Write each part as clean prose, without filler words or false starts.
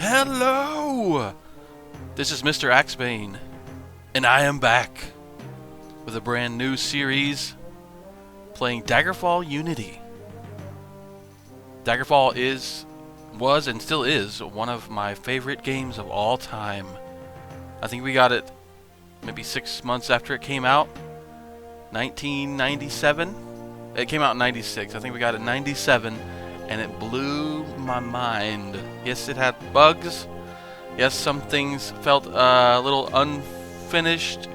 Hello! This is Mr. Axebane, and I am back with a brand new series playing Daggerfall Unity. Daggerfall was, and still is one of my favorite games of all time. I think we got it maybe 6 months after it came out, 1997. It came out in 96. I think we got it in 97, and it blew my mind. Yes, it had bugs. Yes, some things felt a little unfinished.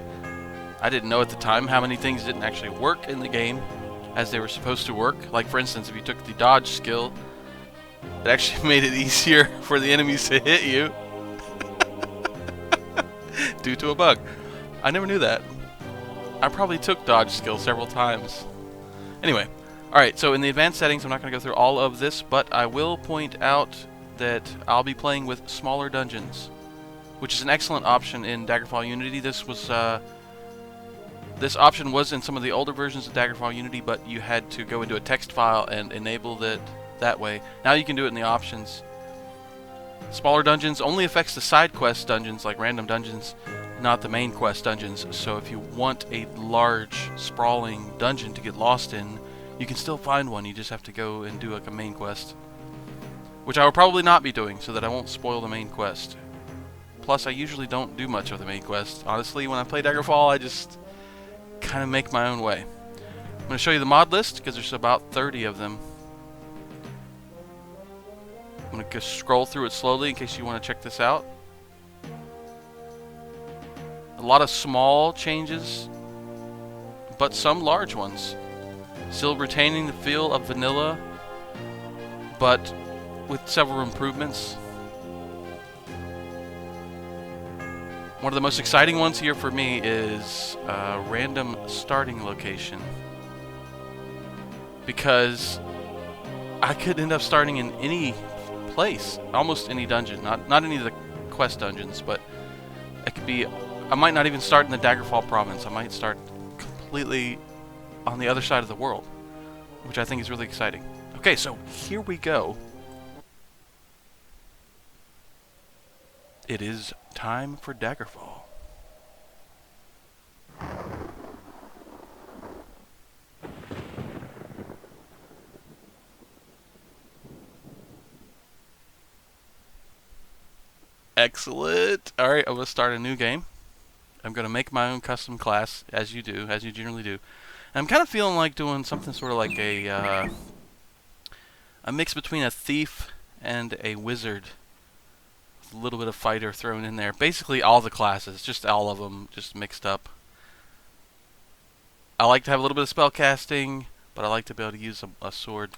I didn't know at the time how many things didn't actually work in the game as they were supposed to work. Like, for instance, if you took the dodge skill, it actually made it easier for the enemies to hit you due to a bug. I never knew that. I probably took dodge skill several times. Anyway, alright, so in the advanced settings, I'm not going to go through all of this, but I will point out that I'll be playing with smaller dungeons, which is an excellent option in Daggerfall Unity. This option was in some of the older versions of Daggerfall Unity, but you had to go into a text file and enable it that way. Now you can do it in the options. Smaller dungeons only affects the side quest dungeons, like random dungeons, not the main quest dungeons. So if you want a large, sprawling dungeon to get lost in, you can still find one. You just have to go and do like a main quest, which I will probably not be doing so that I won't spoil the main quest. Plus, I usually don't do much of the main quest. Honestly, when I play Daggerfall, I just kind of make my own way. I'm going to show you the mod list because there's about 30 of them. I'm going to scroll through it slowly in case you want to check this out. A lot of small changes, but some large ones. Still retaining the feel of vanilla, but with several improvements. One of the most exciting ones here for me is random starting location, because I could end up starting in any place, almost any dungeon, not any of the quest dungeons, but it could be, I might not even start in the Daggerfall province. I might start completely on the other side of the world, which I think is really exciting. Okay, so here we go. It is time for Daggerfall. Excellent. Alright, I'm going to start a new game. I'm going to make my own custom class, as you do, as you generally do. And I'm kind of feeling like doing something sort of like a mix between a thief and a wizard. A little bit of fighter thrown in there. Basically all the classes, just all of them, just mixed up. I like to have a little bit of spell casting, but I like to be able to use a sword.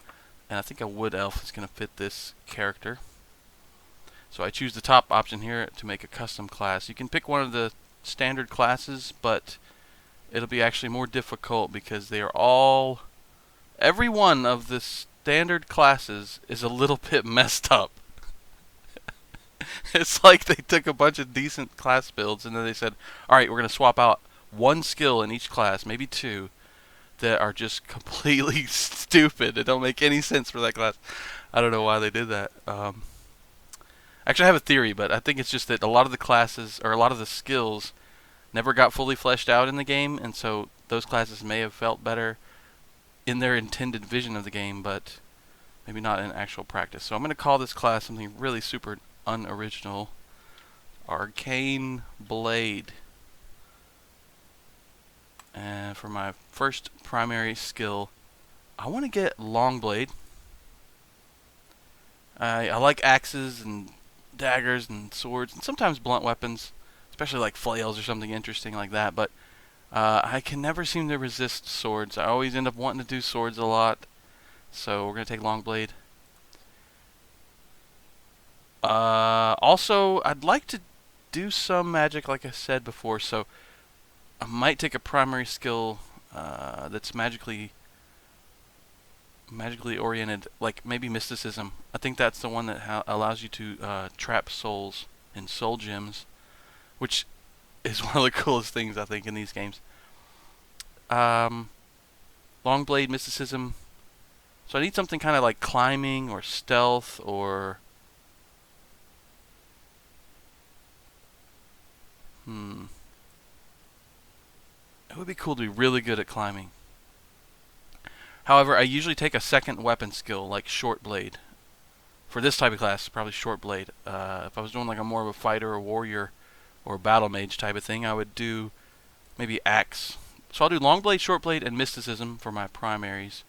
And I think a wood elf is going to fit this character. So I choose the top option here to make a custom class. You can pick one of the standard classes, but it'll be actually more difficult because they are all... Every one of the standard classes is a little bit messed up. It's like they took a bunch of decent class builds and then they said, alright, we're going to swap out one skill in each class, maybe two, that are just completely stupid. They don't make any sense for that class. I don't know why they did that. Actually, I have a theory, but I think it's just that a lot of the classes, or a lot of the skills, never got fully fleshed out in the game, and so those classes may have felt better in their intended vision of the game, but maybe not in actual practice. So I'm going to call this class something really super unoriginal. Arcane Blade. And for my first primary skill, I want to get Longblade. I like axes and daggers and swords, and sometimes blunt weapons, especially like flails or something interesting like that, but I can never seem to resist swords. I always end up wanting to do swords a lot, so we're going to take Longblade. Also, I'd like to do some magic like I said before, so I might take a primary skill that's magically oriented, like maybe mysticism. I think that's the one that allows you to trap souls in soul gems, which is one of the coolest things I think in these games. Longblade, mysticism. So I need something kind of like climbing or stealth or It would be cool to be really good at climbing. However, I usually take a second weapon skill, like short blade. For this type of class, probably short blade. If I was doing like a more of a fighter or warrior or battle mage type of thing, I would do maybe axe. So I'll do long blade, short blade, and mysticism for my primaries.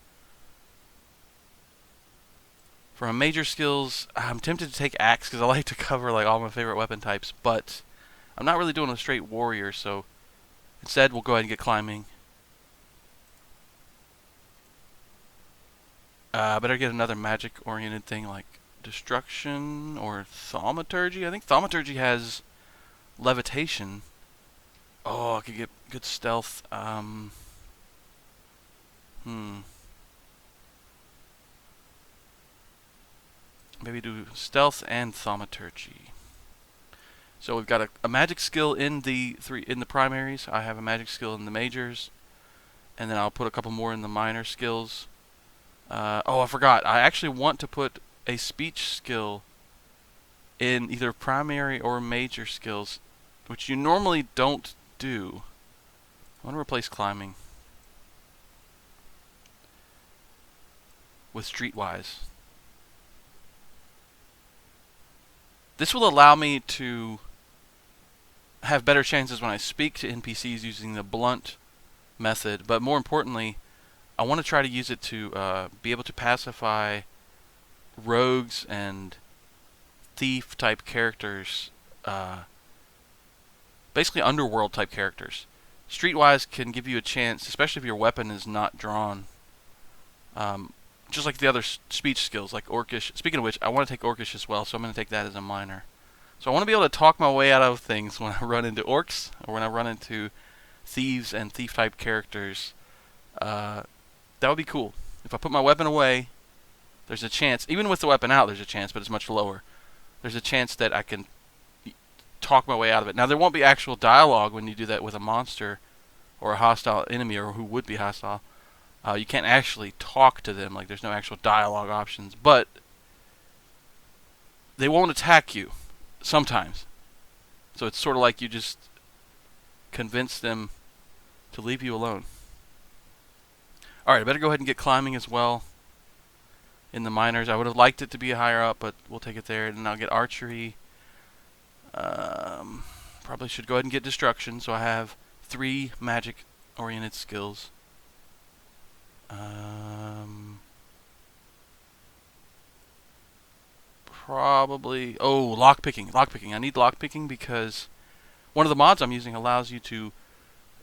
For my major skills, I'm tempted to take axe because I like to cover like all my favorite weapon types, but I'm not really doing a straight warrior, so instead we'll go ahead and get climbing. Better get another magic-oriented thing like destruction or thaumaturgy. I think thaumaturgy has levitation. Oh, I could get good stealth. Maybe do stealth and thaumaturgy. So we've got a magic skill in the primaries. I have a magic skill in the majors, and then I'll put a couple more in the minor skills. Oh, I forgot. I actually want to put a speech skill in either primary or major skills, which you normally don't do. I want to replace climbing with streetwise. This will allow me to have better chances when I speak to NPCs using the blunt method, but more importantly, I want to try to use it to be able to pacify rogues and thief type characters, basically underworld type characters. Streetwise can give you a chance, especially if your weapon is not drawn. Just like the other speech skills, like Orcish. Speaking of which, I want to take Orcish as well, so I'm going to take that as a minor. So I want to be able to talk my way out of things when I run into orcs, or when I run into thieves and thief-type characters. That would be cool. If I put my weapon away, there's a chance, even with the weapon out, there's a chance, but it's much lower. There's a chance that I can talk my way out of it. Now, there won't be actual dialogue when you do that with a monster or a hostile enemy, or who would be hostile. You can't actually talk to them, like there's no actual dialogue options, but they won't attack you sometimes. So it's sort of like you just convince them to leave you alone. Alright, I better go ahead and get climbing as well in the minors. I would have liked it to be higher up, but we'll take it there. And I'll get archery. Probably should go ahead and get destruction, so I have 3 magic-oriented skills. Probably... Oh, lockpicking. Lockpicking. I need lockpicking because one of the mods I'm using allows you to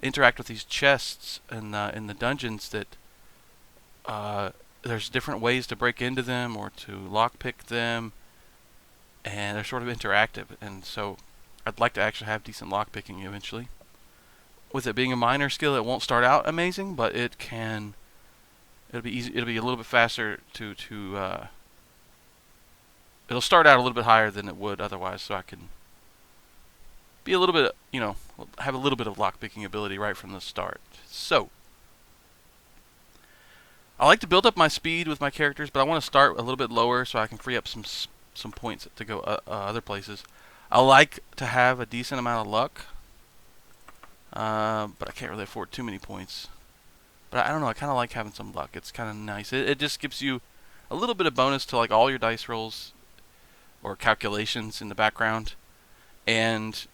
interact with these chests in the dungeons that... there's different ways to break into them or to lockpick them, and they're sort of interactive, and so I'd like to actually have decent lockpicking eventually. With it being a minor skill, it won't start out amazing, but it can... It'll be easy. It'll be a little bit faster to it'll start out a little bit higher than it would otherwise, so I can be a little bit, have a little bit of lockpicking ability right from the start. So I like to build up my speed with my characters, but I want to start a little bit lower so I can free up some points to go other places. I like to have a decent amount of luck, but I can't really afford too many points. But I don't know, I kind of like having some luck. It's kind of nice. It just gives you a little bit of bonus to like all your dice rolls or calculations in the background. And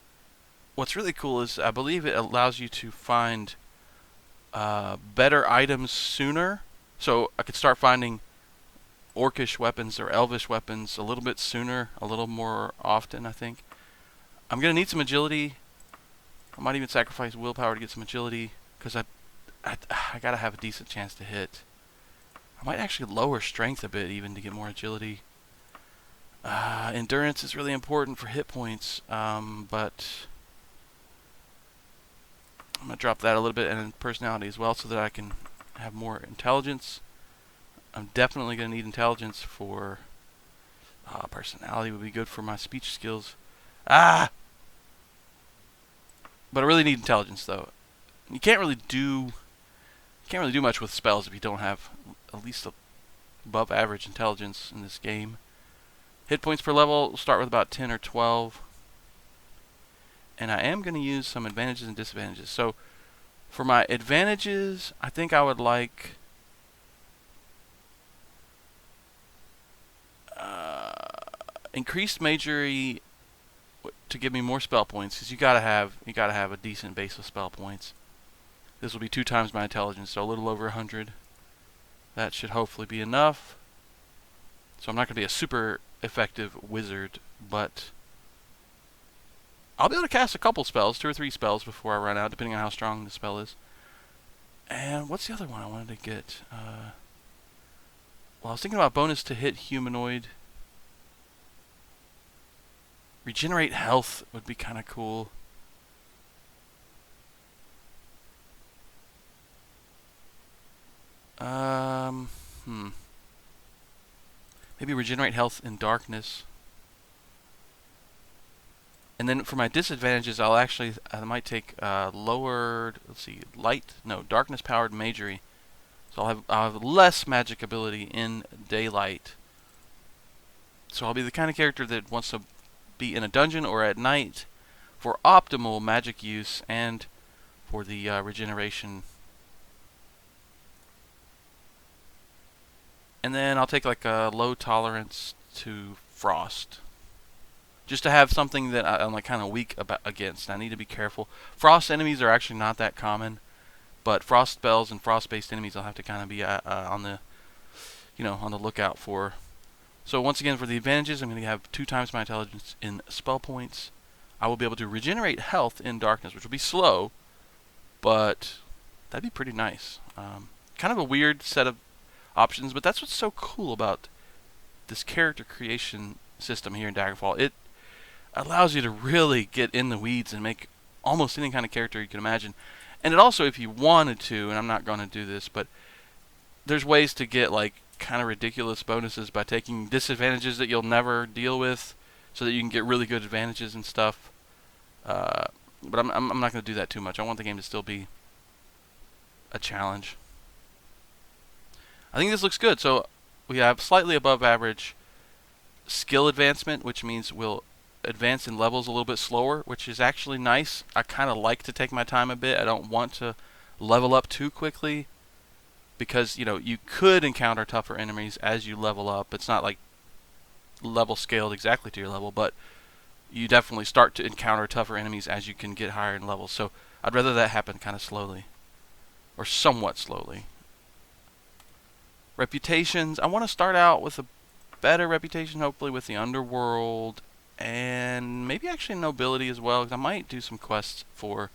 what's really cool is I believe it allows you to find better items sooner. So I could start finding orcish weapons or elvish weapons a little bit sooner, a little more often, I think. I'm going to need some agility. I might even sacrifice willpower to get some agility because I gotta have a decent chance to hit. I might actually lower strength a bit even to get more agility. Endurance is really important for hit points, but I'm gonna drop that a little bit, and then personality as well, so that I can have more intelligence. I'm definitely gonna need intelligence for personality would be good for my speech skills. But I really need intelligence though. You can't really do much with spells if you don't have at least above average intelligence in this game. Hit points per level will start with about 10 or 12. And I am going to use some advantages and disadvantages. So For my advantages, I think I would like increased magery to give me more spell points, because you gotta have a decent base of spell points. This will be 2 times my intelligence, so a little over 100. That should hopefully be enough. So I'm not gonna be a super effective wizard, but I'll be able to cast a couple spells, 2 or 3 spells before I run out, depending on how strong the spell is. And what's the other one I wanted to get? Well, I was thinking about bonus to hit humanoid. Regenerate health would be kind of cool. Maybe regenerate health in darkness. And then for my disadvantages, I might take lowered, darkness powered magery. So I'll have less magic ability in daylight. So I'll be the kind of character that wants to be in a dungeon or at night for optimal magic use and for the regeneration. And then I'll take like a low tolerance to frost, just to have something that I'm like kind of weak against. I need to be careful. Frost enemies are actually not that common, but frost spells and frost-based enemies I'll have to kind of be on the lookout for. So once again, for the advantages, I'm going to have 2 times my intelligence in spell points. I will be able to regenerate health in darkness, which will be slow, but that'd be pretty nice. Kind of a weird set of options, but that's what's so cool about this character creation system here in Daggerfall. It allows you to really get in the weeds and make almost any kind of character you can imagine. And it also, if you wanted to, and I'm not going to do this, but there's ways to get like kind of ridiculous bonuses by taking disadvantages that you'll never deal with, so that you can get really good advantages and stuff. But I'm not going to do that too much. I want the game to still be a challenge. I think this looks good. So we have slightly above average skill advancement, which means we'll advance in levels a little bit slower, which is actually nice. I kind of like to take my time a bit. I don't want to level up too quickly, because you could encounter tougher enemies as you level up. It's not like level scaled exactly to your level, but you definitely start to encounter tougher enemies as you can get higher in levels. So I'd rather that happen kind of slowly, or somewhat slowly. Reputations, I want to start out with a better reputation, hopefully with the underworld, and maybe actually nobility as well, because I might do some quests for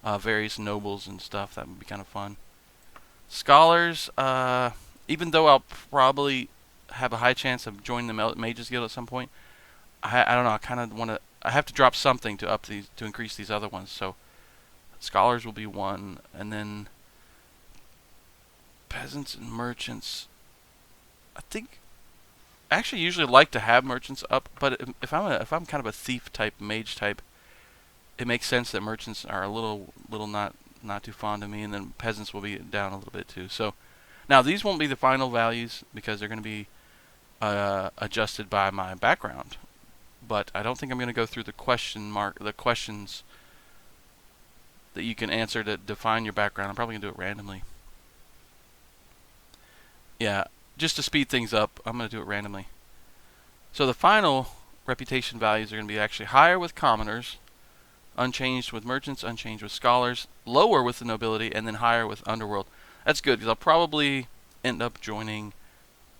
various nobles and stuff. That would be kind of fun. Scholars, even though I'll probably have a high chance of joining the Mages Guild at some point, I don't know, I kind of want to, I have to drop something to increase these other ones. So scholars will be one, and then peasants and merchants. I think I actually usually like to have merchants up, but if I'm kind of a thief type, mage type, it makes sense that merchants are a little not too fond of me, and then peasants will be down a little bit too. So now these won't be the final values because they're going to be adjusted by my background. But I don't think I'm going to go through the questions that you can answer to define your background. I'm probably going to do it randomly. Yeah, just to speed things up, I'm going to do it randomly. So the final reputation values are going to be actually higher with commoners, unchanged with merchants, unchanged with scholars, lower with the nobility, and then higher with underworld. That's good, because I'll probably end up joining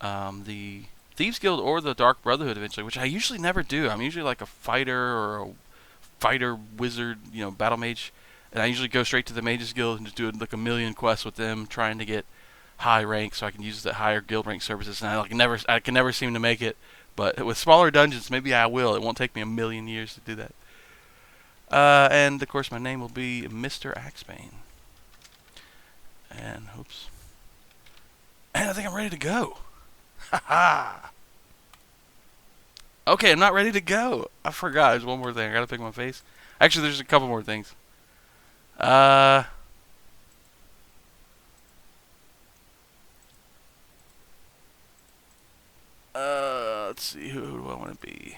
the Thieves Guild or the Dark Brotherhood eventually, which I usually never do. I'm usually like a fighter or a fighter wizard, battle mage, and I usually go straight to the Mages Guild and just do like a million quests with them, trying to get high rank so I can use the higher guild rank services, and I can never seem to make it. But with smaller dungeons, maybe I will. It won't take me a million years to do that. And of course, my name will be Mr. Axebane. And oops. And I think I'm ready to go. Haha. Okay, I'm not ready to go. I forgot. There's one more thing. I gotta pick my face. Actually, there's a couple more things. Let's see. Who do I want to be?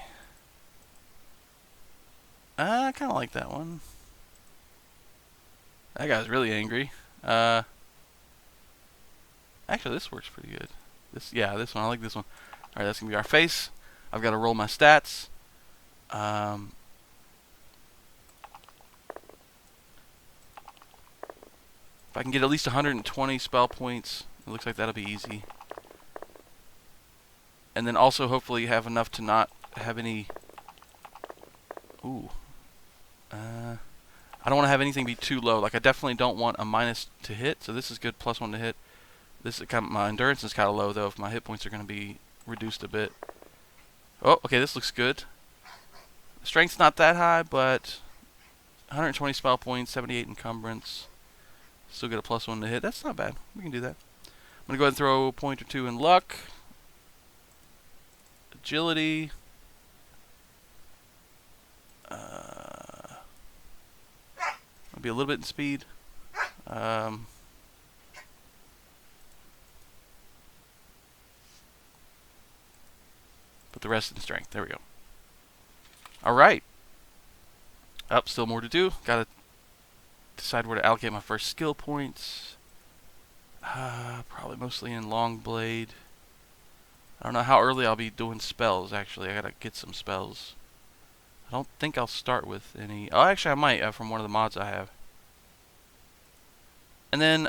I kind of like that one. That guy's really angry. Actually, this works pretty good. This one. I like this one. All right, that's gonna be our face. I've got to roll my stats. If I can get at least 120 spell points, it looks like that'll be easy. And then also hopefully have enough to not have any... Ooh. I don't want to have anything be too low. Like, I definitely don't want a minus to hit, so this is good, +1 to hit. This is kind of, my endurance is kind of low, though, if my hit points are going to be reduced a bit. Oh, okay, this looks good. Strength's not that high, but 120 spell points, 78 encumbrance. Still get a +1 to hit. That's not bad. We can do that. I'm going to go ahead and throw a point or two in luck. Agility. Maybe a little bit in speed. Put the rest in strength. There we go. Alright. Still more to do. Gotta decide where to allocate my first skill points. Probably mostly in Longblade. I don't know how early I'll be doing spells, actually. I gotta get some spells. I don't think I'll start with any... Oh, actually I might, from one of the mods I have. And then,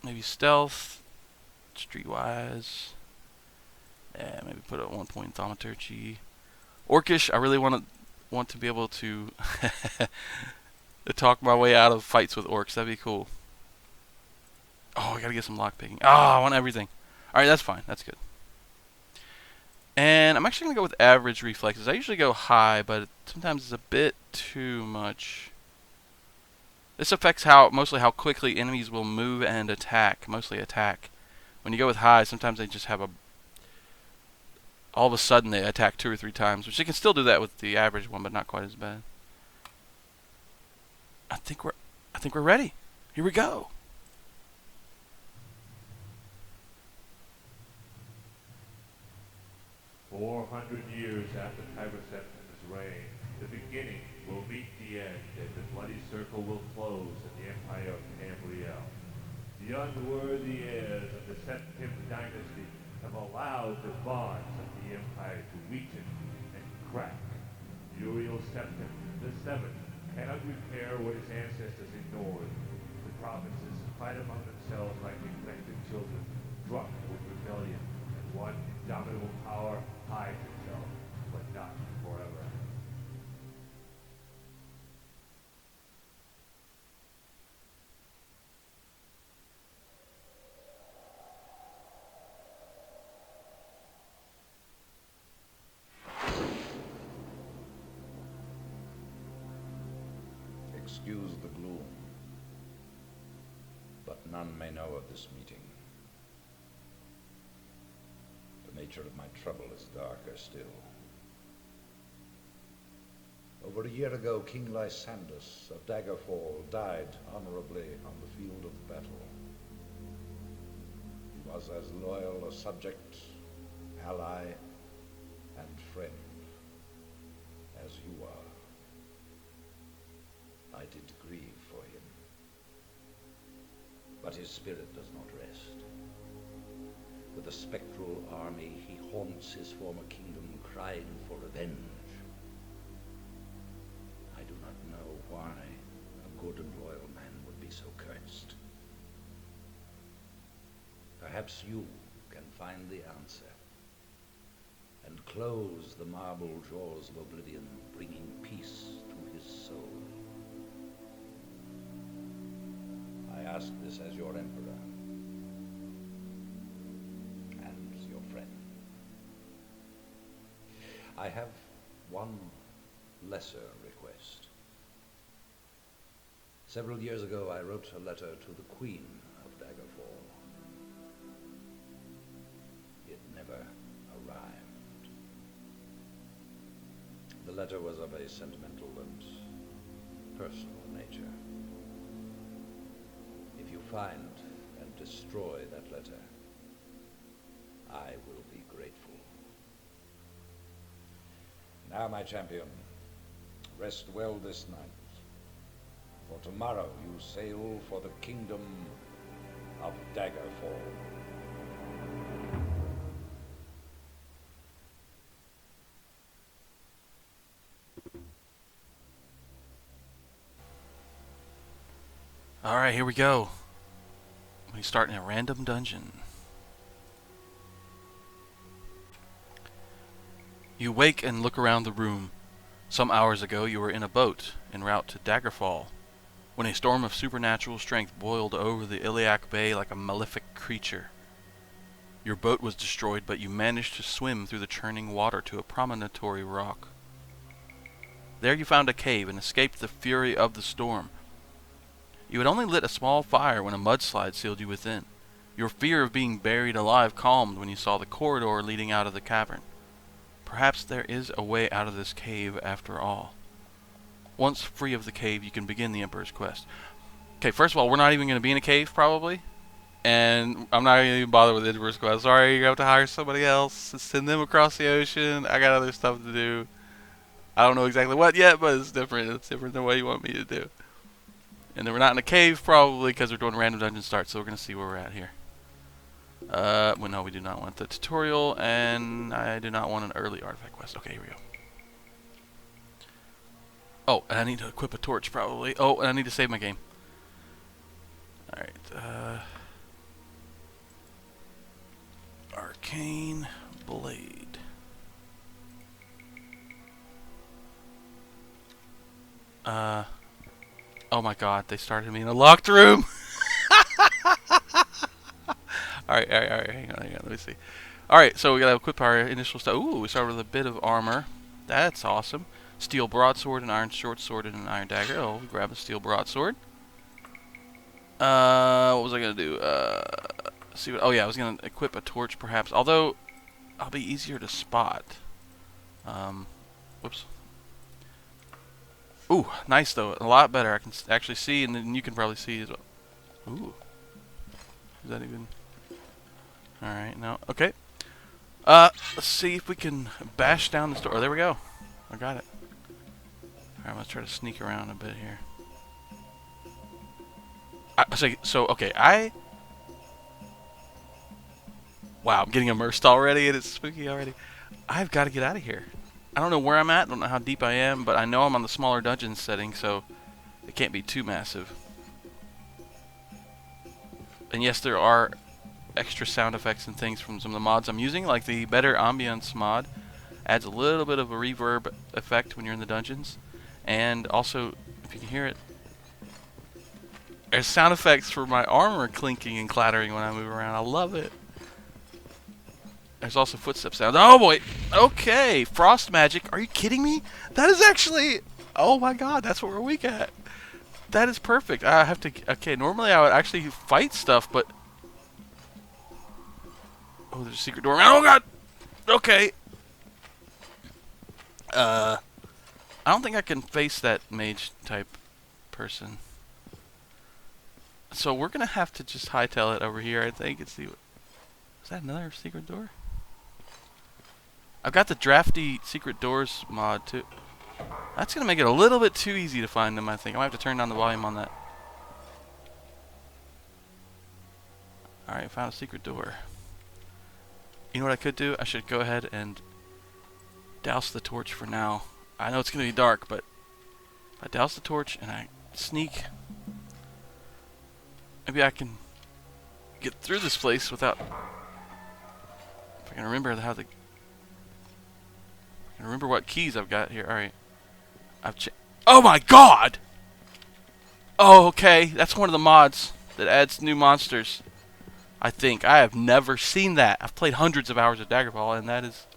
maybe stealth, streetwise. Yeah, maybe put a 1 point thaumaturgy. Orcish, I really want to be able to to talk my way out of fights with orcs. That'd be cool. Oh, I gotta get some lockpicking. Oh, I want everything. Alright, that's fine. That's good. And I'm actually gonna go with average reflexes. I usually go high, but sometimes it's a bit too much. This affects mostly how quickly enemies will move and attack. Mostly attack. When you go with high, sometimes they just have all of a sudden they attack 2 or 3 times, which you can still do that with the average one, but not quite as bad. I think we're ready. Here we go. Years after Tiberseptimus' reign, the beginning will meet the end, and the bloody circle will close in the empire of Tamriel. The unworthy heirs of the Septim dynasty have allowed the bonds of the empire to weaken and crack. Uriel Septim, the Seventh, cannot repair what his ancestors ignored. The provinces fight among themselves like neglected children, drunk with rebellion, and one indomitable power hides itself, but not forever. Excuse the gloom, but none may know of this meeting. The nature of my trouble is darker still. Over a year ago, King Lysandus of Daggerfall died honorably on the field of battle. He was as loyal a subject, ally, and friend as you are. I did grieve for him, but his spirit does not rest. With a spectral army, he haunts his former kingdom, crying for revenge. I do not know why a good and loyal man would be so cursed. Perhaps you can find the answer and close the marble jaws of oblivion, bringing peace to his soul. I ask this as your emperor and your friend. I have one lesser request. Several years ago, I wrote a letter to the Queen of Daggerfall. It never arrived. The letter was of a sentimental and personal nature. If you find and destroy that letter, I will be grateful. Now, my champion, rest well this night. For tomorrow you sail for the kingdom of Daggerfall. Alright, here we go. We start in a random dungeon. You wake and look around the room. Some hours ago you were in a boat en route to Daggerfall, when a storm of supernatural strength boiled over the Iliac Bay like a malefic creature. Your boat was destroyed, but you managed to swim through the churning water to a promontory rock. There you found a cave and escaped the fury of the storm. You had only lit a small fire when a mudslide sealed you within. Your fear of being buried alive calmed when you saw the corridor leading out of the cavern. Perhaps there is a way out of this cave after all. Once free of the cave, you can begin the Emperor's quest. Okay, first of all, we're not even going to be in a cave, probably. And I'm not going to even bother with the Emperor's quest. Sorry, you're going to have to hire somebody else and send them across the ocean. I got other stuff to do. I don't know exactly what yet, but it's different. It's different than what you want me to do. And then we're not in a cave, probably, because we're doing random dungeon starts, so we're going to see where we're at here. Well, no, we do not want the tutorial, and I do not want an early artifact quest. Okay, here we go. Oh, and I need to equip a torch, probably. Oh, and I need to save my game. Alright, Arcane Blade. Oh my god, they started me in a locked room! Alright, hang on, let me see. Alright, so we gotta equip our initial stuff. Ooh, we start with a bit of armor. That's awesome. Steel broadsword, an iron short sword, and an iron dagger. Oh, we grab a steel broadsword. What was I gonna do? See what? Oh yeah, I was gonna equip a torch, perhaps. Although, I'll be easier to spot. Whoops. Ooh, nice though. A lot better. I can actually see, and then you can probably see as well. Ooh. Is that even? Alright, no. Okay. Let's see if we can bash down this door. Oh, there we go. I got it. Alright, I'm gonna try to sneak around a bit here. Okay, wow, I'm getting immersed already, and it's spooky already. I've got to get out of here. I don't know where I'm at, don't know how deep I am, but I know I'm on the smaller dungeon setting, so it can't be too massive. And yes, there are extra sound effects and things from some of the mods I'm using, like the Better Ambience mod. Adds a little bit of a reverb effect when you're in the dungeons. And also, if you can hear it, there's sound effects for my armor clinking and clattering when I move around. I love it. There's also footstep sounds. Oh boy! Okay, frost magic. Are you kidding me? That is actually... Oh my god, that's what we're weak at. That is perfect. I have to... Okay, normally I would actually fight stuff, but... Oh, there's a secret door. Oh god! Okay. I don't think I can face that mage type person. So we're gonna have to just hightail it over here, I think, and see what... Is that another secret door? I've got the drafty secret doors mod too. That's gonna make it a little bit too easy to find them, I think. I might have to turn down the volume on that. Alright, found a secret door. You know what I could do? I should go ahead and douse the torch for now. I know it's gonna be dark, but if I douse the torch and I sneak, maybe I can get through this place without... If I can remember how the... I can remember what keys I've got here. Alright. Oh my god! Oh, okay. That's one of the mods that adds new monsters. I think. I have never seen that. I've played hundreds of hours of Daggerfall, and that is...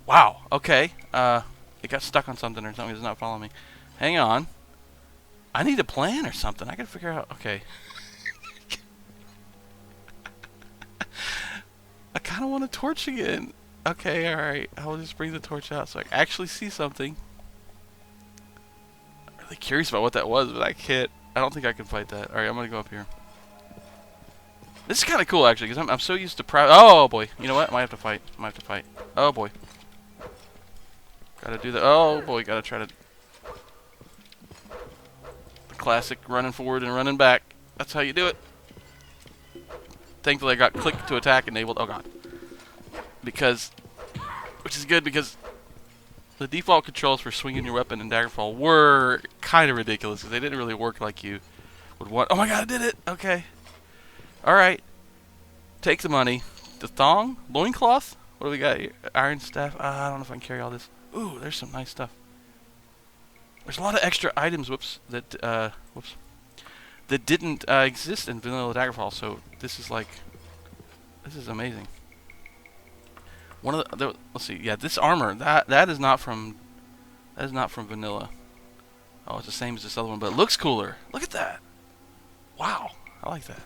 Wow. Okay. It got stuck on something or something. It's not following me. Hang on. I need a plan or something. I gotta figure out... Okay. I kind of want a torch again. Okay, alright. I'll just bring the torch out so I can actually see something. I'm really curious about what that was, but I can't. I don't think I can fight that. Alright, I'm gonna go up here. This is kind of cool, actually, because I'm so used to Oh, boy. You know what? I might have to fight. I might have to fight. Oh, boy. Gotta do that. Oh, boy. Gotta try to... The Classic running forward and running back. That's how you do it. Thankfully, I got click to attack enabled. Oh god. Which is good because the default controls for swinging your weapon in Daggerfall were kind of ridiculous because they didn't really work like you would want. Oh my god, I did it! Okay. Alright. Take the money. The thong? Loincloth? What do we got here? Iron staff? I don't know if I can carry all this. Ooh, there's some nice stuff. There's a lot of extra items, that didn't exist in vanilla Daggerfall, so this is amazing. One of the let's see, yeah, this armor, that is not from vanilla. Oh, it's the same as this other one, but it looks cooler. Look at that. Wow, I like that.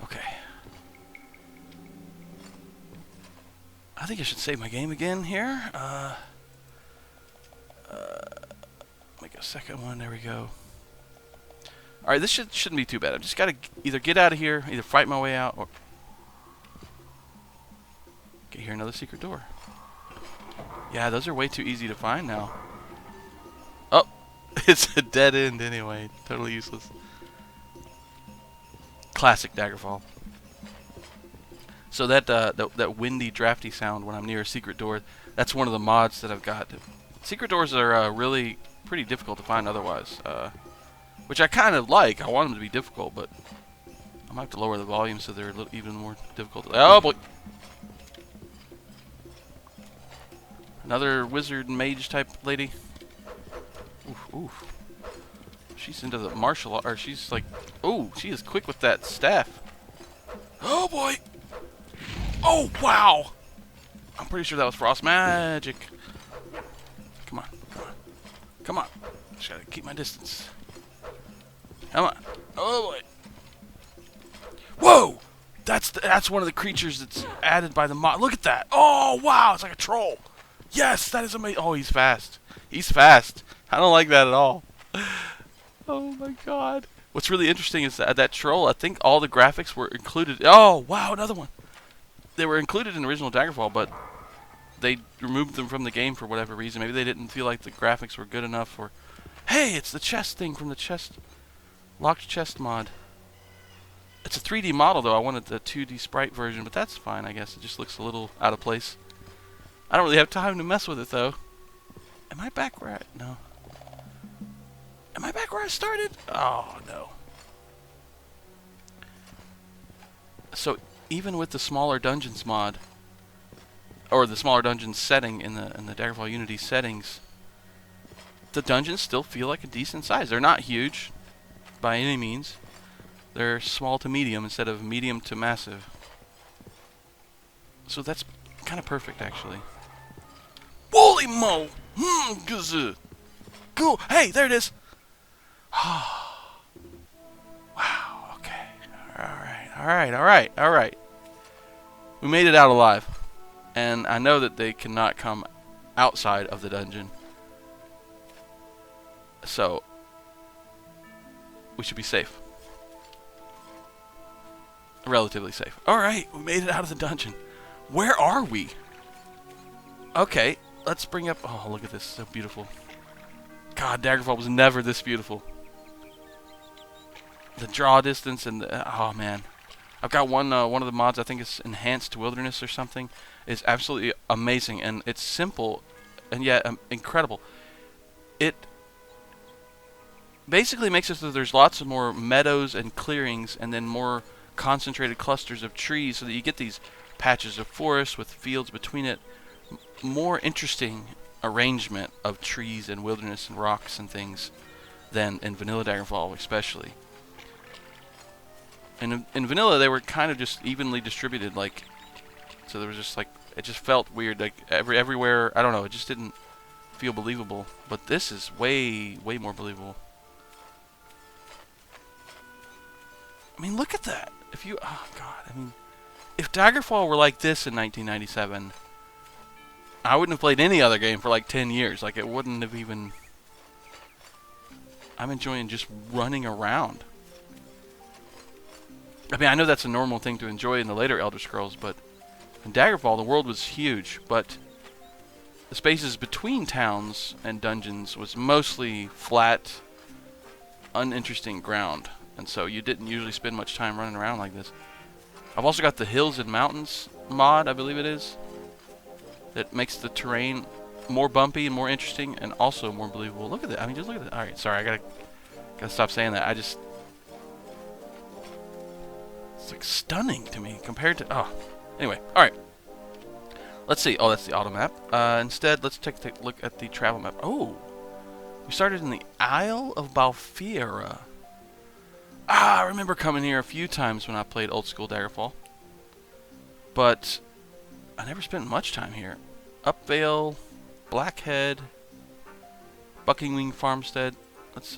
Okay. I think I should save my game again here. Make a second one. There we go. All right, this shouldn't be too bad. I've just got to either get out of here, either fight my way out, or get here another secret door. Yeah, those are way too easy to find now. Oh, it's a dead end anyway. Totally useless. Classic Daggerfall. So that windy, drafty sound when I'm near a secret door, that's one of the mods that I've got. Secret doors are really pretty difficult to find otherwise, which I kind of like. I want them to be difficult, but I might have to lower the volume so they're even more difficult. Oh boy! Another wizard mage type lady. Oof, oof. She's into the martial art. Or she's like, oh, she is quick with that staff. Oh boy! Oh wow! I'm pretty sure that was frost magic. Come on, come on, come on! Just gotta keep my distance. Come on! Oh boy! Whoa! That's one of the creatures that's added by the mod. Look at that! Oh wow! It's like a troll. Yes, that is amazing. Oh, he's fast. He's fast. I don't like that at all. Oh my god! What's really interesting is that troll. I think all the graphics were included. Oh wow! Another one. They were included in the original Daggerfall, but they removed them from the game for whatever reason. Maybe they didn't feel like the graphics were good enough. Or, hey, it's the chest thing from the locked chest mod. It's a 3D model though. I wanted the 2D sprite version, but that's fine. I guess it just looks a little out of place. I don't really have time to mess with it though. Am I back where no? Am I back where I started? Oh no. So even with the smaller dungeons mod, or the smaller dungeons setting in the Daggerfall Unity settings, the dungeons still feel like a decent size. They're not huge by any means. They're small to medium instead of medium to massive. So that's kind of perfect actually. Holy mo! Cool. Hey, there it is. Wow. Okay. All right. We made it out alive. And I know that they cannot come outside of the dungeon. So, we should be safe. Relatively safe. Alright, we made it out of the dungeon. Where are we? Okay, let's bring up... Oh, look at this. So beautiful. God, Daggerfall was never this beautiful. The draw distance and the... Oh, man. I've got one of the mods, I think it's Enhanced Wilderness or something. It's absolutely amazing, and it's simple, and yet incredible. It basically makes it so there's lots of more meadows and clearings, and then more concentrated clusters of trees, so that you get these patches of forest with fields between it. More interesting arrangement of trees and wilderness and rocks and things than in vanilla Daggerfall, especially. And in vanilla, they were kind of just evenly distributed, like, so there was just like, it just felt weird, like everywhere. I don't know, it just didn't feel believable. But this is way more believable. I mean, look at that. If you, oh god, I mean, if Daggerfall were like this in 1997, I wouldn't have played any other game for like 10 years. Like, it wouldn't have even. I'm enjoying just running around. I mean, I know that's a normal thing to enjoy in the later Elder Scrolls, but in Daggerfall, the world was huge, but the spaces between towns and dungeons was mostly flat, uninteresting ground, and so you didn't usually spend much time running around like this. I've also got the Hills and Mountains mod, I believe it is, that makes the terrain more bumpy and more interesting, and also more believable. Look at that. I mean, just look at that. All right, sorry, I gotta stop saying that. It's like stunning to me compared to. Oh, anyway, all right. Let's see. Oh, that's the auto map. Instead, let's take a look at the travel map. Oh, we started in the Isle of Balfiera. Ah, I remember coming here a few times when I played old school Daggerfall, but I never spent much time here. Upvale, Blackhead, Buckingwing Farmstead. Let's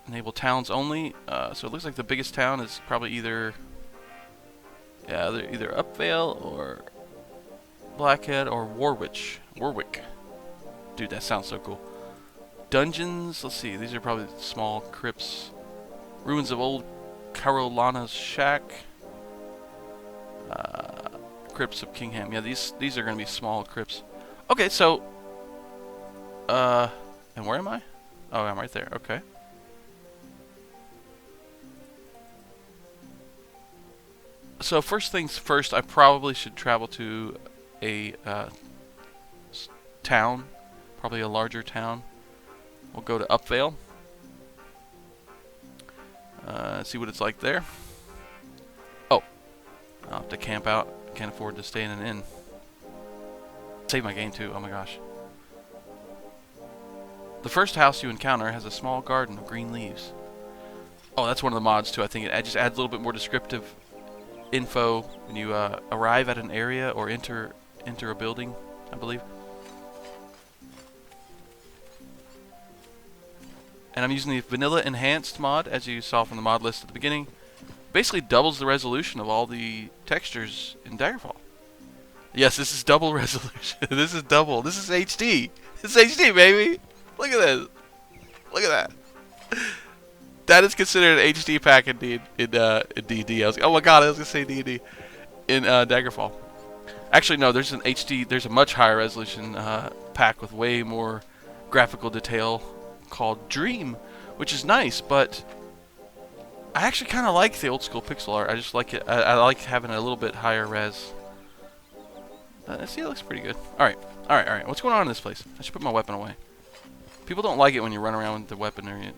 enable towns only. So it looks like the biggest town is probably either Upvale or Blackhead or Warwick. Dude, that sounds so cool. Dungeons, let's see, these are probably small crypts. Ruins of old Carolina's shack. Crypts of Kingham. Yeah, these are going to be small crypts. Okay, so and where am I? Oh, I'm right there. Okay. So first things first, I probably should travel to a town, probably a larger town. We'll go to Upvale. See what it's like there. Oh, I'll have to camp out. Can't afford to stay in an inn. Save my game too. Oh my gosh. The first house you encounter has a small garden of green leaves. Oh, that's one of the mods too. I think it just adds a little bit more descriptive info when you arrive at an area or enter a building, I believe. And I'm using the Vanilla Enhanced mod, as you saw from the mod list at the beginning. Basically doubles the resolution of all the textures in Daggerfall. Yes, this is double resolution. This is double. This is HD. This is HD, baby. Look at this. Look at that. That is considered an HD pack in D&D. Oh my god, I was gonna say D&D in Daggerfall. Actually, no. There's an HD. There's a much higher resolution pack with way more graphical detail called Dream, which is nice, but I actually kind of like the old school pixel art. I just like it. I like having a little bit higher res. See, it looks pretty good. All right. What's going on in this place? I should put my weapon away. People don't like it when you run around with the weapon or you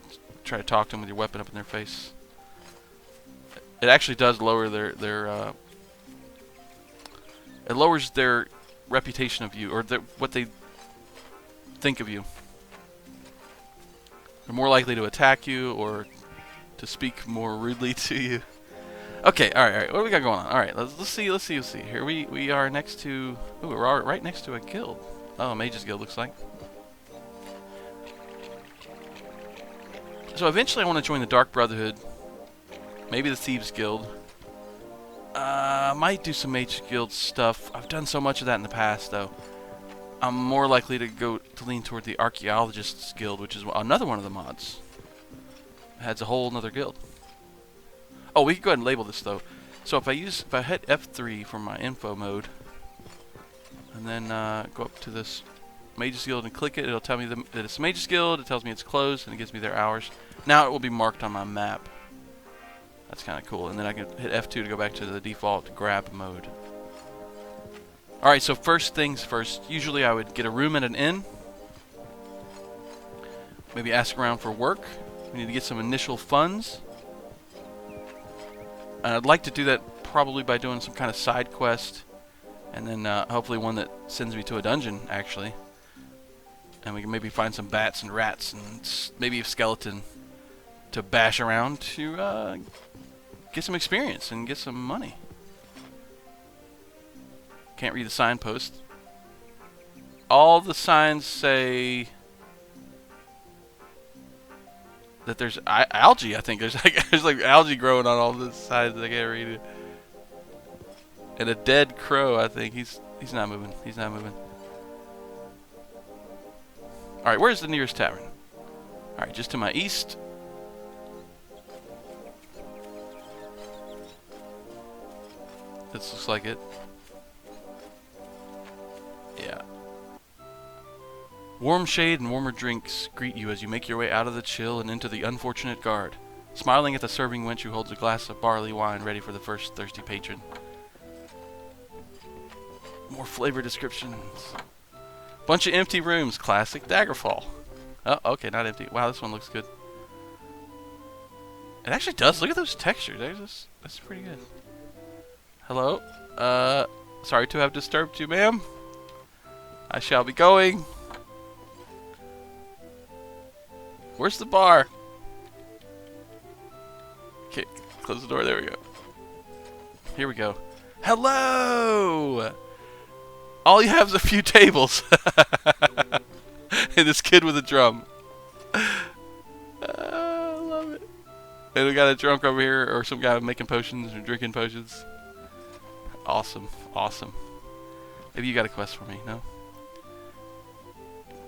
try to talk to them with your weapon up in their face. It actually does lower their it lowers their reputation of you, or what they think of you. They're more likely to attack you or to speak more rudely to you. Okay, all right. What do we got going on? All right, let's see. Here we are next to. Ooh, we're right next to a guild. Oh, a mage's guild looks like. So eventually, I want to join the Dark Brotherhood. Maybe the Thieves Guild. Might do some mage guild stuff. I've done so much of that in the past, though. I'm more likely to lean toward the Archaeologists Guild, which is another one of the mods. It has a whole another guild. Oh, we can go ahead and label this though. So if I hit F3 for my info mode, and then go up to this Mages Guild and click it, it'll tell me that it's Mages Guild. It tells me it's closed and it gives me their hours. Now it will be marked on my map. That's kind of cool. And then I can hit F2 to go back to the default grab mode. Alright, so first things first. Usually I would get a room at an inn. Maybe ask around for work. We need to get some initial funds. And I'd like to do that probably by doing some kind of side quest. And then hopefully one that sends me to a dungeon, actually. And we can maybe find some bats and rats and maybe a skeleton to bash around to get some experience and get some money. Can't read the signpost. All the signs say that there's algae. I think there's like algae growing on all the sides. I can't read it. And a dead crow. I think he's not moving. He's not moving. All right, where's the nearest tavern? All right, just to my east. This looks like it. Yeah. Warm shade and warmer drinks greet you as you make your way out of the chill and into the unfortunate guard, smiling at the serving wench who holds a glass of barley wine ready for the first thirsty patron. More flavor descriptions. Bunch of empty rooms, classic Daggerfall. Oh, okay, not empty. Wow, this one looks good. It actually does. Look at those textures. That's pretty good. Hello? Sorry to have disturbed you, ma'am. I shall be going. Where's the bar? Okay, close the door. There we go. Here we go. Hello! All you have is a few tables. And this kid with a drum. I love it. And we got a drunk over here, or some guy making potions or drinking potions. Awesome, awesome. Maybe you got a quest for me, no?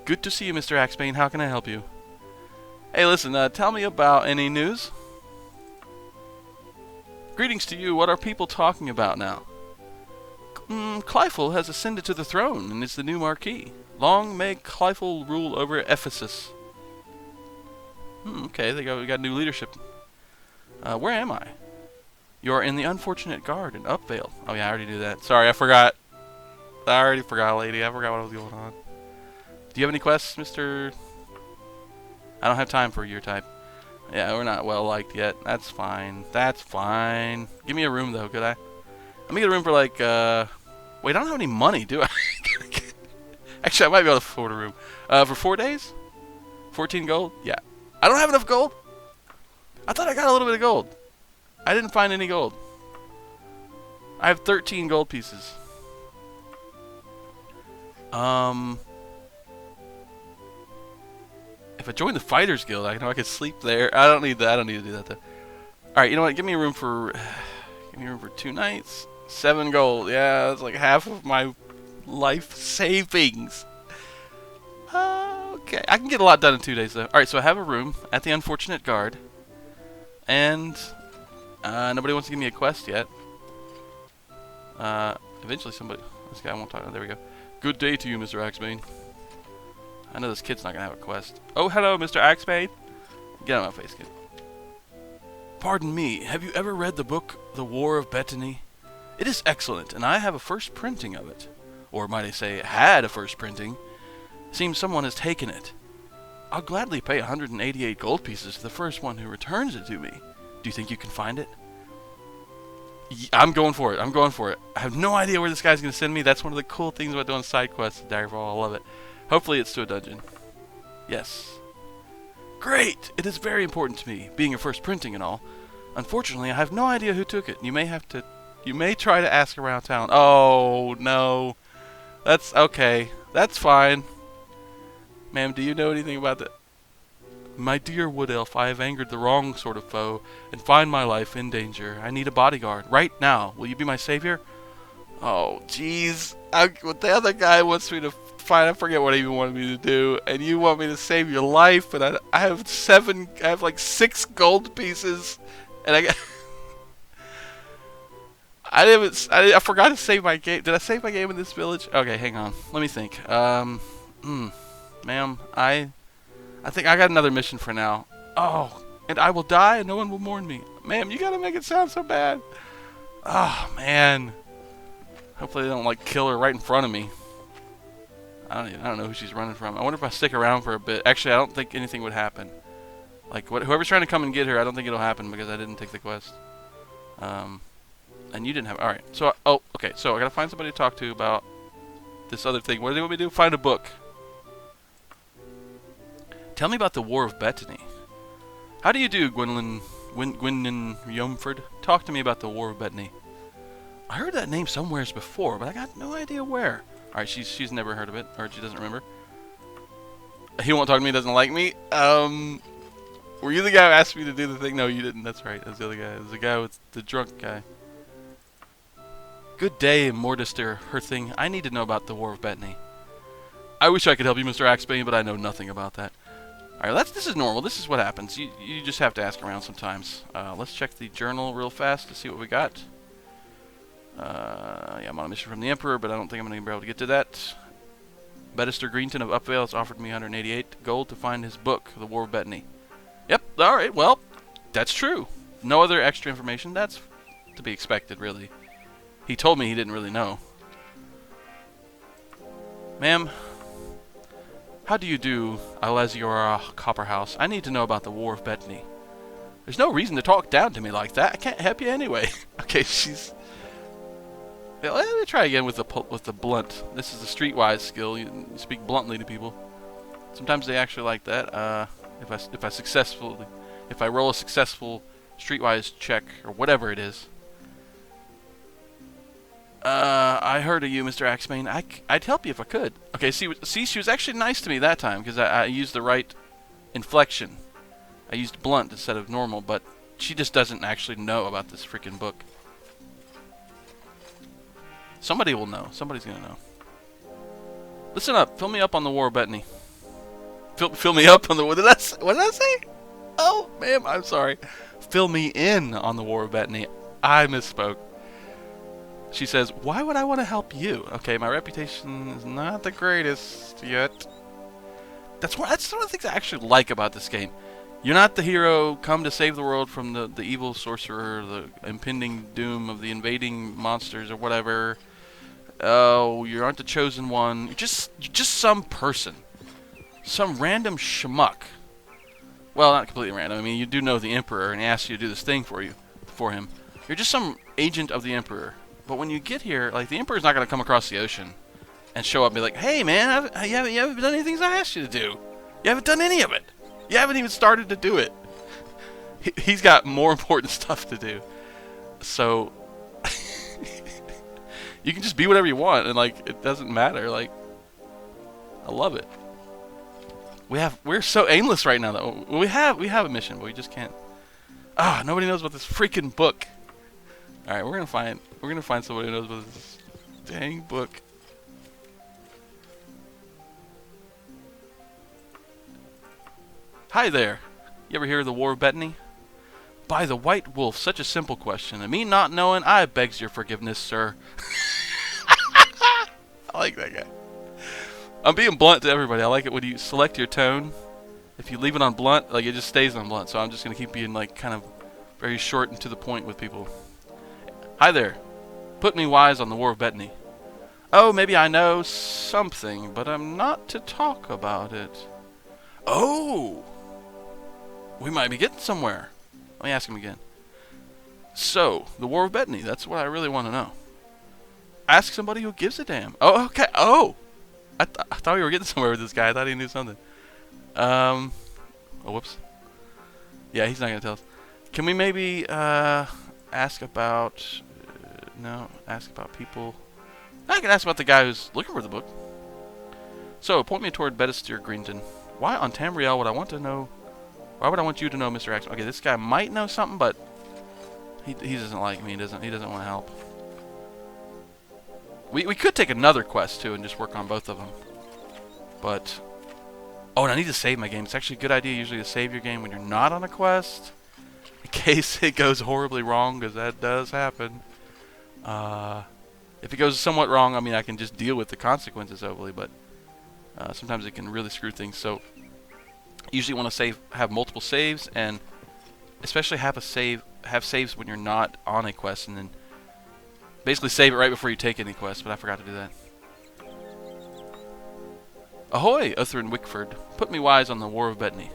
Good to see you, Mr. Axebane. How can I help you? Hey, listen, tell me about any news. Greetings to you. What are people talking about now? Clyfel has ascended to the throne and is the new Marquis. Long may Clyfel rule over Ephesus. Okay, we got new leadership. Where am I? You are in the unfortunate guard in Upvale. Oh yeah, I already knew that. Sorry, I forgot. I already forgot, lady. I forgot what was going on. Do you have any quests, Mr.? I don't have time for your type. Yeah, we're not well liked yet. That's fine. That's fine. Give me a room though, could I? Let me get a room for like, wait, I don't have any money, do I? Actually, I might be able to afford a room. For 4 days? 14 gold? Yeah. I don't have enough gold? I thought I got a little bit of gold. I didn't find any gold. I have 13 gold pieces. If I join the Fighters Guild, I know I could sleep there. I don't need that. I don't need to do that though. All right, you know what? Give me a room for 2 nights. 7 gold. Yeah, that's like half of my life savings. Okay, I can get a lot done in 2 days though. All right, so I have a room at the Unfortunate Guard, and nobody wants to give me a quest yet. Eventually somebody. This guy won't talk. Oh, there we go. Good day to you, Mr. Axebane. I know this kid's not gonna have a quest. Oh, hello, Mr. Axebane. Get out of my face, kid. Pardon me. Have you ever read the book, The War of Bethany? It is excellent, and I have a first printing of it. Or might I say, had a first printing. Seems someone has taken it. I'll gladly pay 188 gold pieces to the first one who returns it to me. Do you think you can find it? I'm going for it. I'm going for it. I have no idea where this guy's going to send me. That's one of the cool things about doing side quests in Daggerfall. I love it. Hopefully it's to a dungeon. Yes. Great! It is very important to me, being a first printing and all. Unfortunately, I have no idea who took it. You may try to ask around town. Oh, no. That's okay. That's fine. Ma'am, do you know anything about that? My dear wood elf, I have angered the wrong sort of foe and find my life in danger. I need a bodyguard right now. Will you be my savior? Oh, jeez. What the other guy wants me to find, I forget what he even wanted me to do, and you want me to save your life, and I have like 6 gold pieces, and I got. I forgot to save my game. Did I save my game in this village? Okay, hang on. Let me think. Ma'am, I think I got another mission for now. Oh, and I will die and no one will mourn me. Ma'am, you gotta make it sound so bad. Oh, man. Hopefully they don't, like, kill her right in front of me. I don't know who she's running from. I wonder if I stick around for a bit. Actually, I don't think anything would happen. Like, whoever's trying to come and get her, I don't think it'll happen because I didn't take the quest. And you didn't have... Alright, so... Oh, okay, so I gotta find somebody to talk to about this other thing. What do they want me to do? Find a book. Tell me about the War of Bethany. How do you do, Gwendolyn Yumford? Talk to me about the War of Bethany. I heard that name somewheres before, but I got no idea where. Alright, she's never heard of it, or she doesn't remember. He won't talk to me, doesn't like me. Were you the guy who asked me to do the thing? No, you didn't. That's right. That's the other guy. It was the guy with the drunk guy. Good day, Mortister, her thing. I need to know about the War of Bethany. I wish I could help you, Mr. Axebane, but I know nothing about that. Alright, this is normal. This is what happens. You just have to ask around sometimes. Let's check the journal real fast to see what we got. Yeah, I'm on a mission from the Emperor, but I don't think I'm going to be able to get to that. Bedister Greenton of Upvale has offered me 188 gold to find his book, The War of Bettany. Yep, alright, well, that's true. No other extra information. That's to be expected, really. He told me he didn't really know. Ma'am, how do you do, Aleziora Copperhouse? I need to know about the War of Bettany. There's no reason to talk down to me like that. I can't help you anyway. Okay, she's... Yeah, let me try again with the blunt. This is the streetwise skill. You speak bluntly to people. Sometimes they actually like that. If I roll a successful streetwise check or whatever it is. I heard of you, Mr. Axebane. I'd help you if I could. Okay, see, she was actually nice to me that time because I used the right inflection. I used blunt instead of normal, but she just doesn't actually know about this freaking book. Somebody will know. Somebody's gonna know. Listen up. Fill me up on the War of Bettany. Fill me up on the... What did I say? Oh, ma'am, I'm sorry. Fill me in on the War of Bettany. I misspoke. She says, why would I want to help you? Okay, my reputation is not the greatest yet. That's one of the things I actually like about this game. You're not the hero come to save the world from the evil sorcerer, the impending doom of the invading monsters or whatever. Oh, you aren't the chosen one. You're just some person. Some random schmuck. Well, not completely random. I mean, you do know the Emperor, and he asks you to do this thing for him. You're just some agent of the Emperor. But when you get here, like, the Emperor's not going to come across the ocean and show up and be like, hey, man, you haven't done anything I asked you to do. You haven't done any of it. You haven't even started to do it. He's got more important stuff to do. So, you can just be whatever you want, and, like, it doesn't matter. Like, I love it. We're so aimless right now, though. We have a mission, but we just can't. Nobody knows about this freaking book. All right, we're gonna find somebody who knows about this dang book. Hi there. You ever hear of the War of Bettany? By the White Wolf, such a simple question, and me not knowing, I begs your forgiveness, sir. I like that guy. I'm being blunt to everybody. I like it when you select your tone. If you leave it on blunt, like, it just stays on blunt. So I'm just going to keep being, like, kind of very short and to the point with people. Hi there. Put me wise on the War of Bettany. Oh, maybe I know something, but I'm not to talk about it. Oh! We might be getting somewhere. Let me ask him again. So, the War of Bettany. That's what I really want to know. Ask somebody who gives a damn. Oh, okay. Oh! I thought we were getting somewhere with this guy. I thought he knew something. Oh, whoops. Yeah, he's not going to tell us. Can we maybe ask about... no, ask about people. I can ask about the guy who's looking for the book. So, point me toward Bedister Greenton. Why on Tamriel would I want to know... Why would I want you to know, Mr. X? Okay, this guy might know something, but... He doesn't like me. He doesn't want to help. We could take another quest, too, and just work on both of them. But... Oh, and I need to save my game. It's actually a good idea usually to save your game when you're not on a quest. In case it goes horribly wrong, because that does happen. If it goes somewhat wrong, I mean, I can just deal with the consequences, hopefully, but... sometimes it can really screw things, so... Usually want to have multiple saves, and... Especially have saves when you're not on a quest, and then... Basically save it right before you take any quest, but I forgot to do that. Ahoy, Uthrin Wickford. Put me wise on the War of Bettany.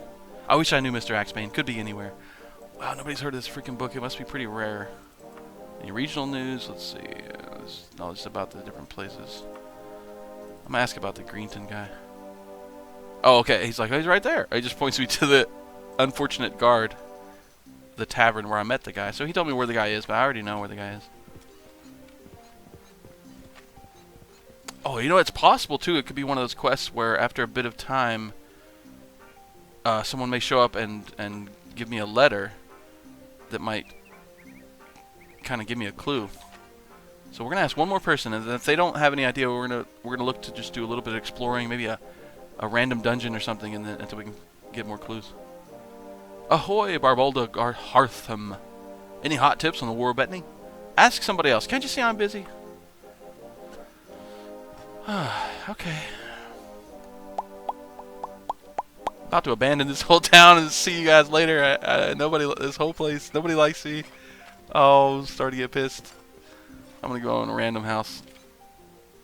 I wish I knew Mr. Axebane. Could be anywhere. Wow, nobody's heard of this freaking book. It must be pretty rare. Any regional news? Let's see. There's knowledge about the different places. I'm gonna ask about the Greenton guy. Oh, okay. He's like, oh, he's right there. He just points me to the unfortunate guard. The tavern where I met the guy. So he told me where the guy is, but I already know where the guy is. Oh, you know, it's possible, too. It could be one of those quests where after a bit of time, someone may show up and give me a letter that might kind of give me a clue. So we're going to ask one more person, and if they don't have any idea, we're gonna look to just do a little bit of exploring, maybe a random dungeon or something, and then until we can get more clues. Ahoy, Barbolda Hartham. Any hot tips on the War of Bettany? Ask somebody else. Can't you see I'm busy? Okay. About to abandon this whole town and see you guys later. This whole place, nobody likes me. Oh, I'm starting to get pissed. I'm gonna go in a random house.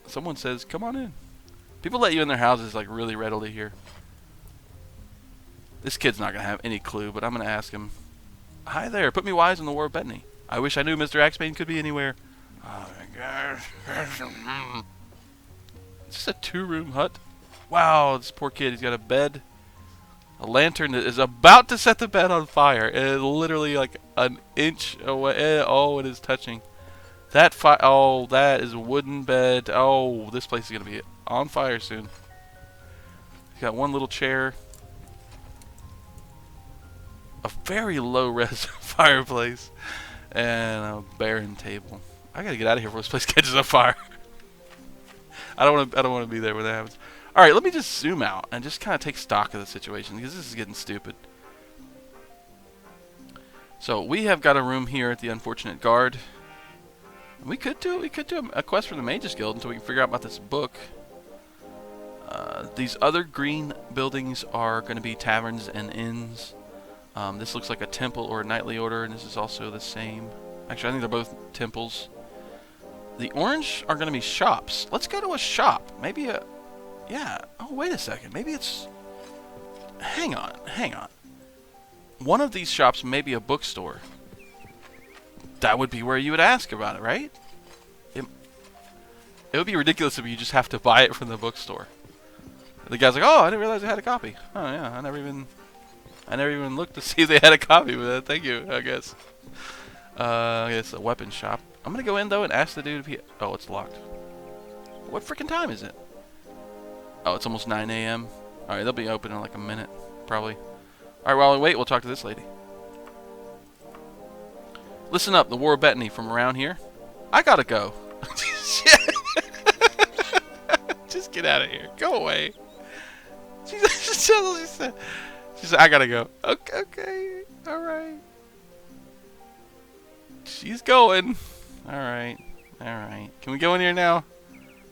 Someone says, "Come on in." People let you in their houses like really readily here. This kid's not gonna have any clue, but I'm gonna ask him. Hi there, put me wise on the War of Bethany. I wish I knew Mr. Axebane could be anywhere. Oh my gosh. Is this a 2-room hut? Wow, this poor kid, he's got a bed. A lantern that is about to set the bed on fire. It is literally like an inch away. Oh, it is touching. Oh, that is a wooden bed. Oh, this place is going to be on fire soon. He's got one little chair. A very low-res fireplace. And a barren table. I got to get out of here before this place catches on fire. I don't want to be there when that happens. All right, let me just zoom out and just kind of take stock of the situation because this is getting stupid. So we have got a room here at the Unfortunate Guard. We could do a quest for the Mages Guild until we can figure out about this book. These other green buildings are going to be taverns and inns. This looks like a temple or a knightly order, and this is also the same. Actually, I think they're both temples. The orange are going to be shops. Let's go to a shop. Maybe a... Yeah. Oh, wait a second. Maybe it's... Hang on. One of these shops may be a bookstore. That would be where you would ask about it, right? It would be ridiculous if you just have to buy it from the bookstore. The guy's like, "Oh, I didn't realize I had a copy. Oh yeah, I never even looked to see if they had a copy." But thank you, I guess. It's a weapon shop. I'm gonna go in though and ask the dude if he... Oh, it's locked. What freaking time is it? Oh, it's almost 9 a.m. Alright, they'll be open in like a minute, probably. Alright, while we wait, we'll talk to this lady. Listen up, the War of Bethany from around here. I gotta go. Just get out of here. Go away. She said, I gotta go. Okay. Alright. She's going. Alright. Can we go in here now?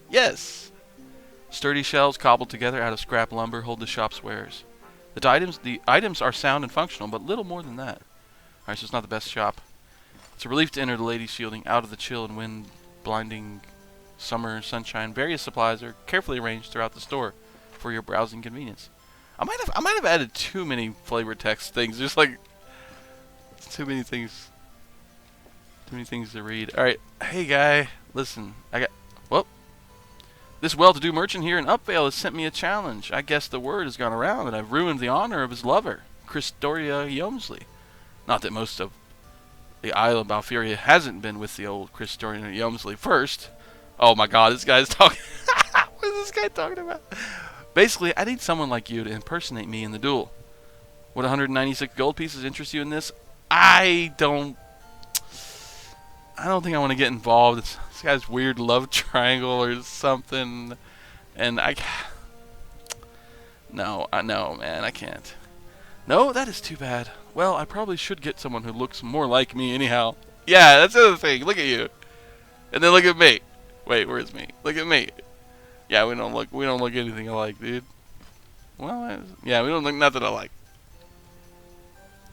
Yes. Sturdy shelves cobbled together out of scrap lumber hold the shop's wares. The items are sound and functional, but little more than that. Alright, so it's not the best shop. It's a relief to enter the lady shielding out of the chill and wind blinding summer sunshine. Various supplies are carefully arranged throughout the store for your browsing convenience. I might have added too many flavor text things. There's like too many things to read. Alright, hey guy, listen, this well-to-do merchant here in Upvale has sent me a challenge. I guess the word has gone around that I've ruined the honor of his lover, Christoria Yomsley. Not that most of the Isle of Balfuria hasn't been with the old Christoria Yomsley first. Oh my god, this guy's talking... What is this guy talking about? Basically, I need someone like you to impersonate me in the duel. Would 196 gold pieces interest you in this? I don't think I want to get involved. This guy's weird love triangle or something, and no, man, I can't. No, that is too bad. Well, I probably should get someone who looks more like me anyhow. Yeah, that's the other thing. Look at you, and then look at me. Wait, where's me? Look at me. Yeah, we don't look anything alike, dude. Well, yeah, we don't look nothing alike.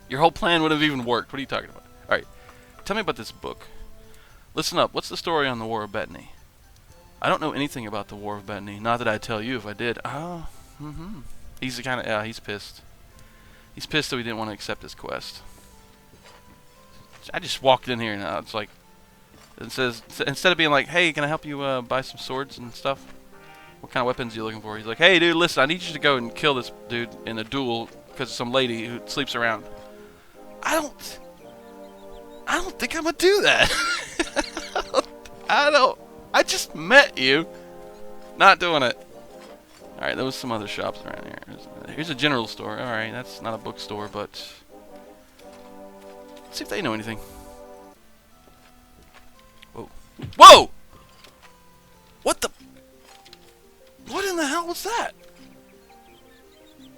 Your whole plan would have even worked. What are you talking about? All right, tell me about this book. Listen up, what's the story on the War of Bethany? I don't know anything about the War of Bethany. Not that I'd tell you if I did. Oh, He's the kind of, yeah, he's pissed. He's pissed that we didn't want to accept his quest. I just walked in here and it's like, it says, instead of being like, hey, can I help you buy some swords and stuff? What kind of weapons are you looking for? He's like, hey, dude, listen, I need you to go and kill this dude in a duel because of some lady who sleeps around. I don't think I'm gonna do that. I just met you. Not doing it. Alright, there was some other shops around here. Here's a general store. Alright, that's not a bookstore, but... Let's see if they know anything. Whoa. Whoa! What the... What in the hell was that?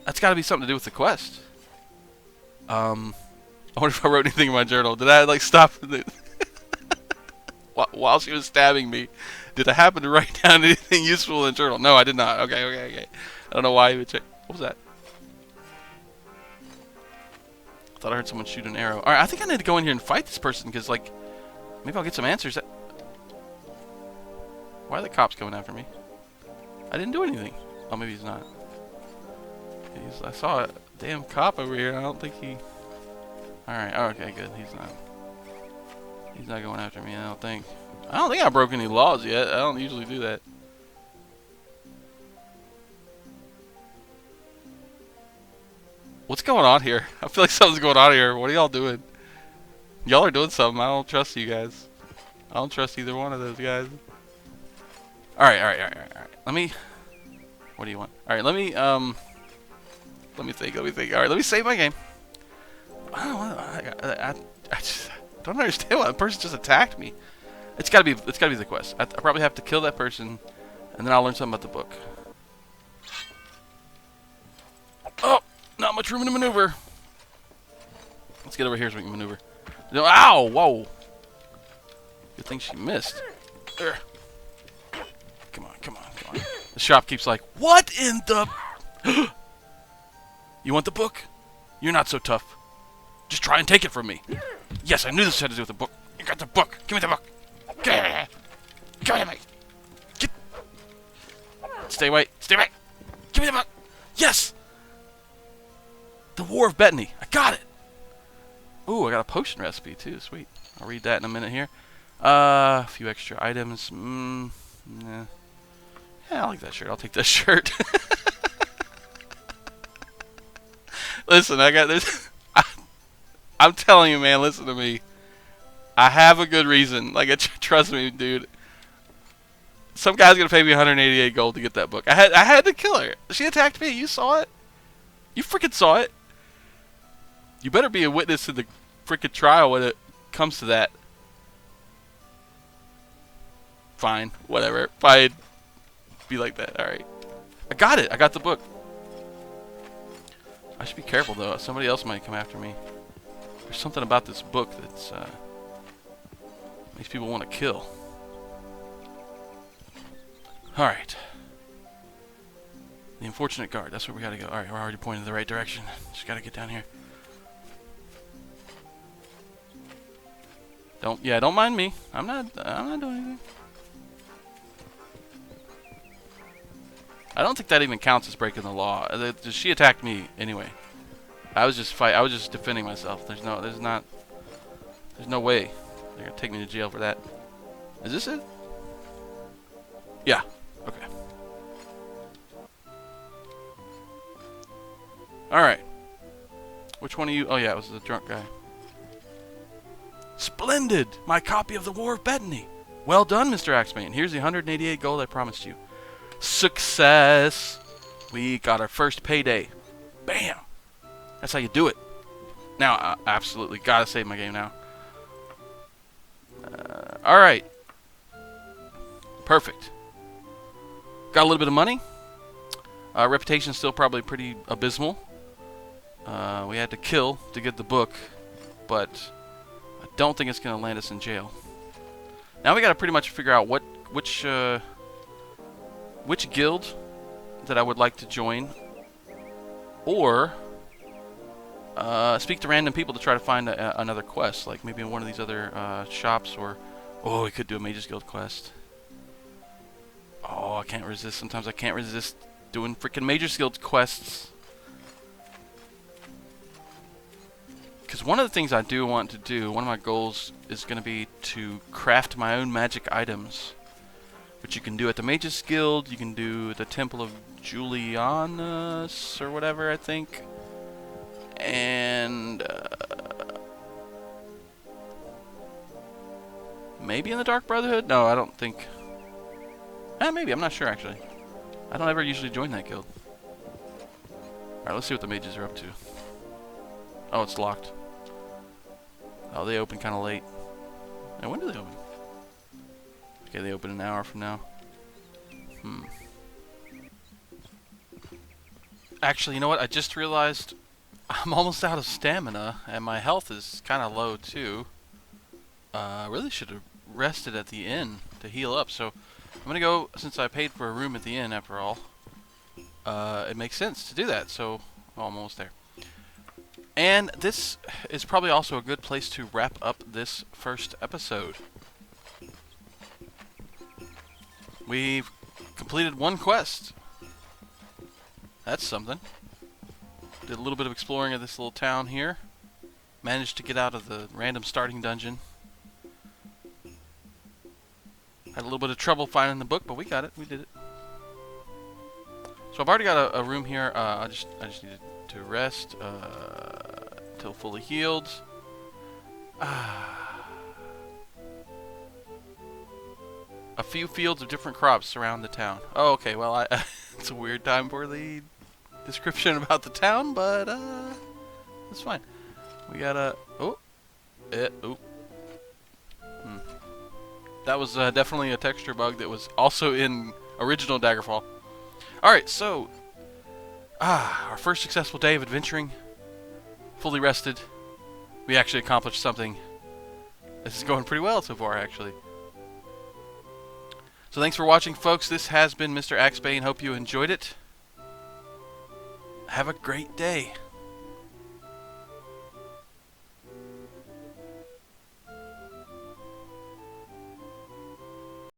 That's gotta be something to do with the quest. I wonder if I wrote anything in my journal. Did I, like, stop... While she was stabbing me, did I happen to write down anything useful in the journal? No, I did not. Okay. I don't know why you would check. What was that? Thought I heard someone shoot an arrow. Alright, I think I need to go in here and fight this person, because, like, maybe I'll get some answers. Why are the cops coming after me? I didn't do anything. Oh, maybe he's not. I saw a damn cop over here. I don't think he... Alright, okay, good. He's not going after me, I don't think. I don't think I broke any laws yet. I don't usually do that. What's going on here? I feel like something's going on here. What are y'all doing? Y'all are doing something. I don't trust you guys. I don't trust either one of those guys. Alright. Let me... What do you want? Alright, let me think. Alright, let me save my game. I just don't understand why that person just attacked me. It's gotta be the quest. I probably have to kill that person, and then I'll learn something about the book. Oh! Not much room to maneuver. Let's get over here so we can maneuver. No, ow! Whoa! Good thing she missed. Ugh. Come on. The shop keeps like, what in the... You want the book? You're not so tough. Just try and take it from me. Yes, I knew this had to do with the book. You got the book. Give me the book. Give it to me. Stay away. Give me the book. Yes! The War of Bethany. I got it. Ooh, I got a potion recipe too. Sweet. I'll read that in a minute here. A few extra items. Nah. Yeah, I like that shirt. I'll take that shirt. Listen, I got this. I'm telling you, man. Listen to me. I have a good reason. Like, trust me, dude. Some guy's gonna pay me 188 gold to get that book. I had to kill her. She attacked me. You saw it. You freaking saw it. You better be a witness to the freaking trial when it comes to that. Fine. Whatever. Fine. Be like that. Alright. I got it. I got the book. I should be careful, though. Somebody else might come after me. There's something about this book that's, makes people want to kill. Alright. The unfortunate guard. That's where we gotta go. Alright, we're already pointing in the right direction. Just gotta get down here. Don't mind me. I'm not doing anything. I don't think that even counts as breaking the law. She attacked me anyway. I was just defending myself. There's no way they're gonna take me to jail for that. Is this it? Yeah. Okay. Alright. Which one of you? Oh yeah, it was the drunk guy. Splendid! My copy of the War of Bethany. Well done, Mr. Axeman. Here's the 188 gold I promised you. Success! We got our first payday. Bam! That's how you do it. Now, I absolutely gotta save my game now. Alright. Perfect. Got a little bit of money. Reputation's still probably pretty abysmal. We had to kill to get the book, but I don't think it's going to land us in jail. Now we got to pretty much figure out which guild that I would like to join, or speak to random people to try to find another quest, like maybe in one of these other shops, or we could do a Mage's Guild quest. Oh, I can't resist. Sometimes I can't resist doing freaking Mage's Guild quests. Because one of the things I do want to do, one of my goals is going to be to craft my own magic items, which you can do at the Mage's Guild. You can do at the Temple of Julianus or whatever, I think. And maybe in the Dark Brotherhood? No, I don't think. Maybe. I'm not sure, actually. I don't ever usually join that guild. Alright, let's see what the mages are up to. Oh, it's locked. Oh, they open kind of late. And when do they open? Okay, they open an hour from now. Actually, you know what? I just realized I'm almost out of stamina, and my health is kind of low, too. I really should have rested at the inn to heal up, so I'm going to go, since I paid for a room at the inn, after all. It makes sense to do that, so I'm almost there. And this is probably also a good place to wrap up this first episode. We've completed one quest. That's something. Did a little bit of exploring of this little town here. Managed to get out of the random starting dungeon. Had a little bit of trouble finding the book, but we got it. We did it. So I've already got a room here. I just needed to rest until fully healed. A few fields of different crops surround the town. Oh, okay. Well, it's a weird time for the description about the town, but it's fine. We got a That was definitely a texture bug that was also in original Daggerfall. Alright, so our first successful day of adventuring. Fully rested. We actually accomplished something. This is going pretty well so far, actually. So thanks for watching, folks. This has been Mr. Axebane. Hope you enjoyed it. Have a great day.